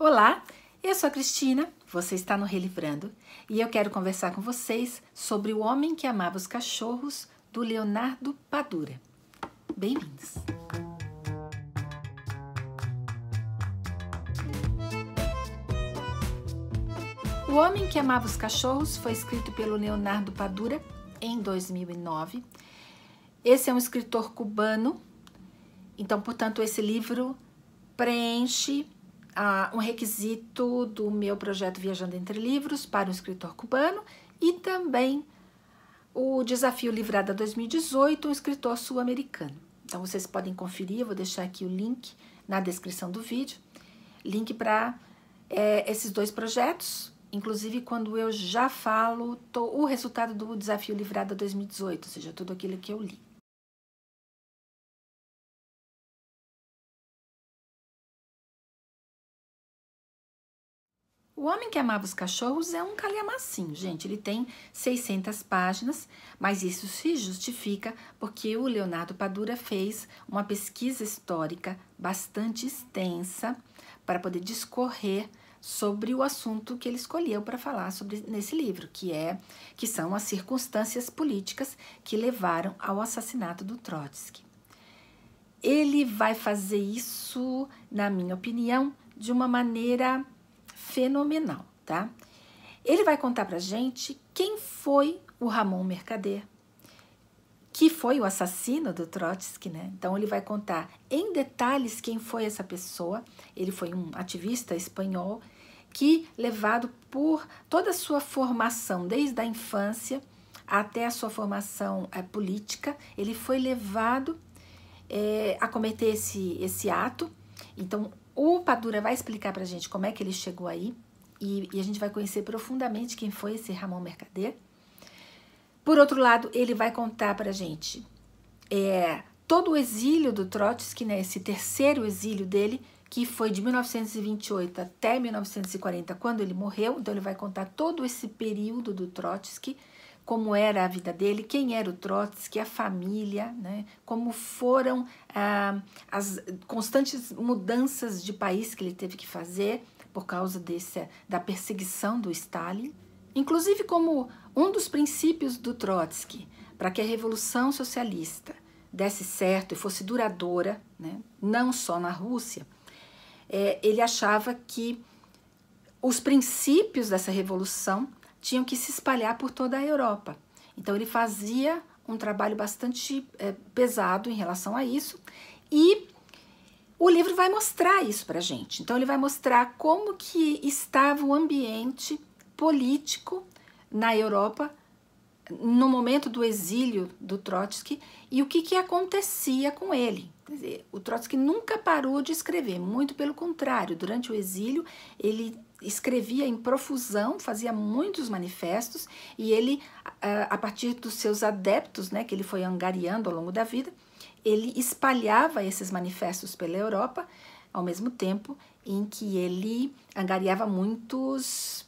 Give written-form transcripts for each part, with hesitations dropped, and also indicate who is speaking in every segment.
Speaker 1: Olá, eu sou a Cristina, você está no Relivrando e eu quero conversar com vocês sobre O Homem que Amava os Cachorros, do Leonardo Padura. Bem-vindos! O Homem que Amava os Cachorros foi escrito pelo Leonardo Padura em 2009. Esse é um escritor cubano, então, portanto, esse livro preenche um requisito do meu projeto Viajando Entre Livros para um escritor cubano e também o Desafio Livrada 2018, um escritor sul-americano. Então, vocês podem conferir, eu vou deixar aqui o link na descrição do vídeo, link para esses dois projetos, inclusive quando eu já falo o resultado do Desafio Livrada 2018, ou seja, tudo aquilo que eu li. O Homem que Amava os Cachorros é um calhamacinho, gente. Ele tem 600 páginas, mas isso se justifica porque o Leonardo Padura fez uma pesquisa histórica bastante extensa para poder discorrer sobre o assunto que ele escolheu para falar nesse livro, que são as circunstâncias políticas que levaram ao assassinato do Trotsky. Ele vai fazer isso, na minha opinião, de uma maneira fenomenal, tá? Ele vai contar pra gente quem foi o Ramon Mercader, que foi o assassino do Trotsky, né? Então ele vai contar em detalhes quem foi essa pessoa. Ele foi um ativista espanhol que, levado por toda a sua formação, desde a infância até a sua formação política, ele foi levado a cometer esse ato. Então, o Padura vai explicar pra gente como é que ele chegou aí e a gente vai conhecer profundamente quem foi esse Ramon Mercader. Por outro lado, ele vai contar pra gente todo o exílio do Trotsky, né, esse terceiro exílio dele, que foi de 1928 até 1940, quando ele morreu. Então, ele vai contar todo esse período do Trotsky, como era a vida dele, quem era o Trotsky, a família, né? Como foram as constantes mudanças de país que ele teve que fazer por causa da perseguição do Stalin. Inclusive, como um dos princípios do Trotsky, para que a Revolução Socialista desse certo e fosse duradoura, né? Não só na Rússia, ele achava que os princípios dessa revolução tinham que se espalhar por toda a Europa. Então, ele fazia um trabalho bastante pesado em relação a isso, e o livro vai mostrar isso pra gente. Então, ele vai mostrar como que estava o ambiente político na Europa no momento do exílio do Trotsky e o que acontecia com ele. Quer dizer, o Trotsky nunca parou de escrever, muito pelo contrário. Durante o exílio, ele escrevia em profusão, fazia muitos manifestos, e ele, a partir dos seus adeptos, né, que ele foi angariando ao longo da vida, ele espalhava esses manifestos pela Europa, ao mesmo tempo em que ele angariava muitos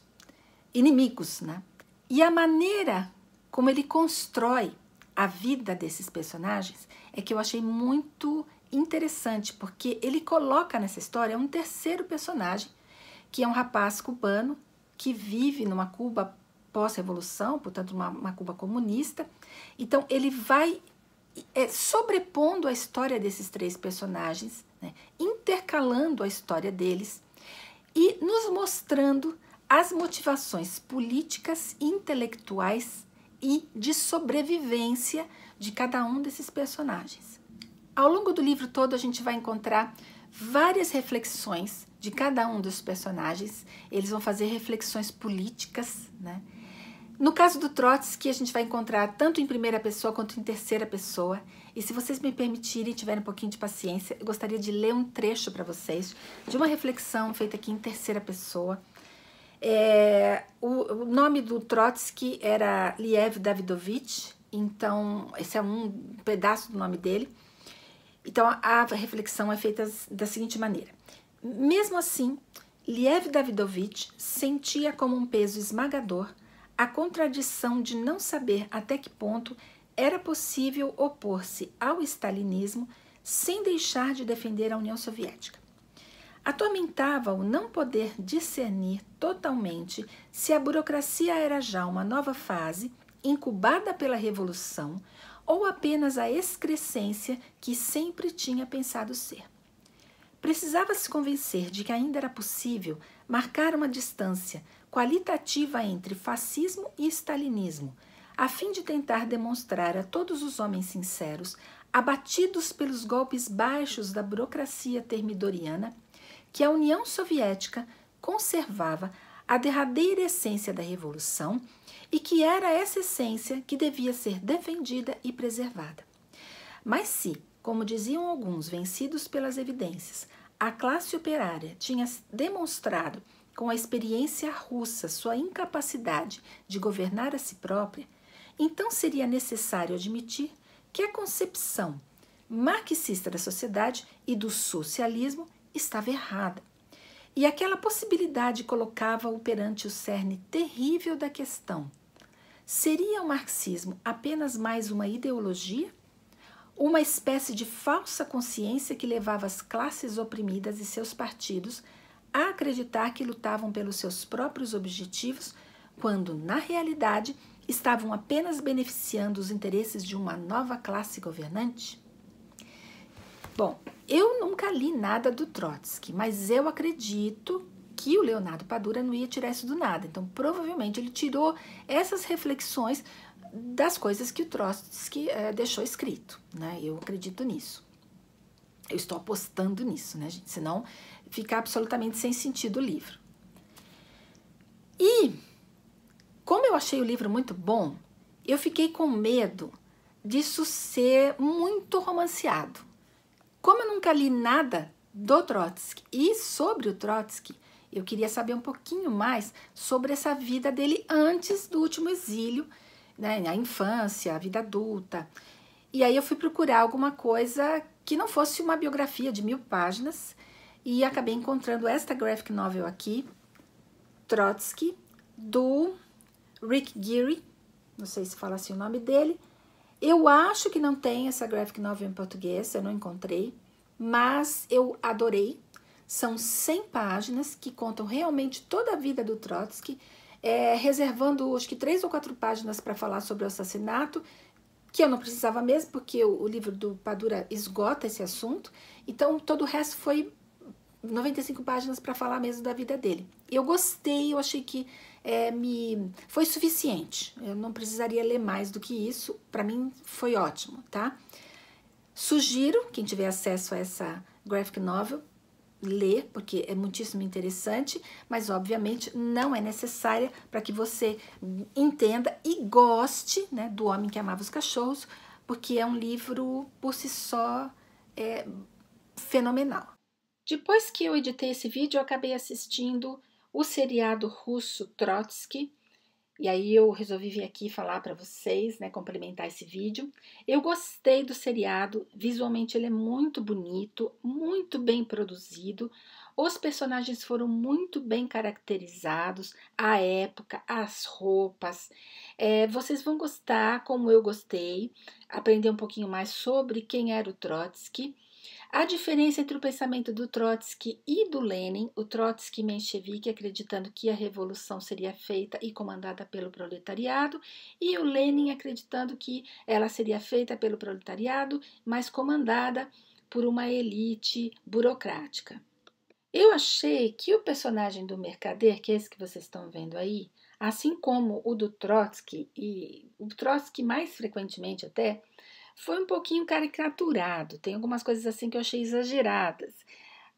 Speaker 1: inimigos, né? E a maneira como ele constrói a vida desses personagens é que eu achei muito interessante, porque ele coloca nessa história um terceiro personagem, que é um rapaz cubano que vive numa Cuba pós-revolução, portanto, uma Cuba comunista. Então, ele vai sobrepondo a história desses três personagens, né, intercalando a história deles e nos mostrando as motivações políticas, intelectuais e de sobrevivência de cada um desses personagens. Ao longo do livro todo, a gente vai encontrar várias reflexões de cada um dos personagens. Eles vão fazer reflexões políticas, né? No caso do Trotsky, a gente vai encontrar tanto em primeira pessoa quanto em terceira pessoa. E se vocês me permitirem e tiverem um pouquinho de paciência, eu gostaria de ler um trecho para vocês de uma reflexão feita aqui em terceira pessoa. O nome do Trotsky era Liev Davidovich, então esse é um pedaço do nome dele. Então a reflexão é feita da seguinte maneira: mesmo assim, Liev Davidovich sentia como um peso esmagador a contradição de não saber até que ponto era possível opor-se ao stalinismo sem deixar de defender a União Soviética. Atormentava-o não poder discernir totalmente se a burocracia era já uma nova fase, incubada pela Revolução, ou apenas a excrescência que sempre tinha pensado ser. Precisava se convencer de que ainda era possível marcar uma distância qualitativa entre fascismo e stalinismo, a fim de tentar demonstrar a todos os homens sinceros, abatidos pelos golpes baixos da burocracia termidoriana, que a União Soviética conservava a derradeira essência da Revolução e que era essa essência que devia ser defendida e preservada. Mas se, como diziam alguns vencidos pelas evidências, a classe operária tinha demonstrado com a experiência russa sua incapacidade de governar a si própria, então seria necessário admitir que a concepção marxista da sociedade e do socialismo estava errada. E aquela possibilidade colocava-o perante o cerne terrível da questão. Seria o marxismo apenas mais uma ideologia? Uma espécie de falsa consciência que levava as classes oprimidas e seus partidos a acreditar que lutavam pelos seus próprios objetivos, quando, na realidade, estavam apenas beneficiando os interesses de uma nova classe governante? Bom, eu nunca li nada do Trotsky, mas eu acredito que o Leonardo Padura não ia tirar isso do nada. Então, provavelmente, ele tirou essas reflexões das coisas que o Trotsky deixou escrito, né? Eu acredito nisso. Eu estou apostando nisso, né, gente? Senão fica absolutamente sem sentido o livro. E, como eu achei o livro muito bom, eu fiquei com medo disso ser muito romanceado. Como eu nunca li nada do Trotsky e sobre o Trotsky, eu queria saber um pouquinho mais sobre essa vida dele antes do último exílio, né, a infância, a vida adulta. E aí eu fui procurar alguma coisa que não fosse uma biografia de 1000 páginas e acabei encontrando esta graphic novel aqui, Trotsky, do Rick Geary, não sei se fala assim o nome dele. Eu acho que não tem essa graphic novel em português, eu não encontrei, mas eu adorei. São 100 páginas que contam realmente toda a vida do Trotsky, reservando acho que 3 ou 4 páginas para falar sobre o assassinato, que eu não precisava mesmo, porque o livro do Padura esgota esse assunto. Então, todo o resto foi 95 páginas para falar mesmo da vida dele. Eu gostei, eu achei que foi suficiente. Eu não precisaria ler mais do que isso. Para mim, foi ótimo, tá? Sugiro, quem tiver acesso a essa graphic novel, ler, porque é muitíssimo interessante, mas obviamente não é necessária para que você entenda e goste, né, do Homem que Amava os Cachorros, porque é um livro por si só fenomenal. Depois que eu editei esse vídeo, eu acabei assistindo o seriado russo Trotsky, e aí eu resolvi vir aqui falar para vocês, né, complementar esse vídeo. Eu gostei do seriado, visualmente ele é muito bonito, muito bem produzido, os personagens foram muito bem caracterizados, a época, as roupas. Vocês vão gostar, como eu gostei, aprender um pouquinho mais sobre quem era o Trotsky. A diferença entre o pensamento do Trotsky e do Lenin, o Trotsky menchevique acreditando que a revolução seria feita e comandada pelo proletariado, e o Lenin acreditando que ela seria feita pelo proletariado, mas comandada por uma elite burocrática. Eu achei que o personagem do Mercader, que é esse que vocês estão vendo aí, assim como o do Trotsky, e o Trotsky mais frequentemente até, foi um pouquinho caricaturado, tem algumas coisas assim que eu achei exageradas,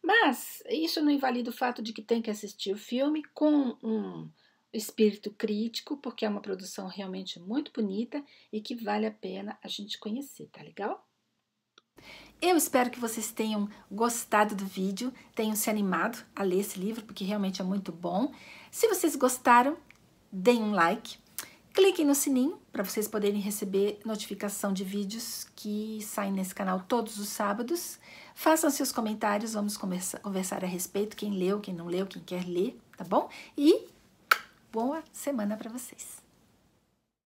Speaker 1: mas isso não invalida o fato de que tem que assistir o filme com um espírito crítico, porque é uma produção realmente muito bonita e que vale a pena a gente conhecer, tá legal? Eu espero que vocês tenham gostado do vídeo, tenham se animado a ler esse livro, porque realmente é muito bom. Se vocês gostaram, deem um like. Cliquem no sininho para vocês poderem receber notificação de vídeos que saem nesse canal todos os sábados. Façam seus comentários, vamos conversar a respeito, quem leu, quem não leu, quem quer ler, tá bom? E boa semana para vocês!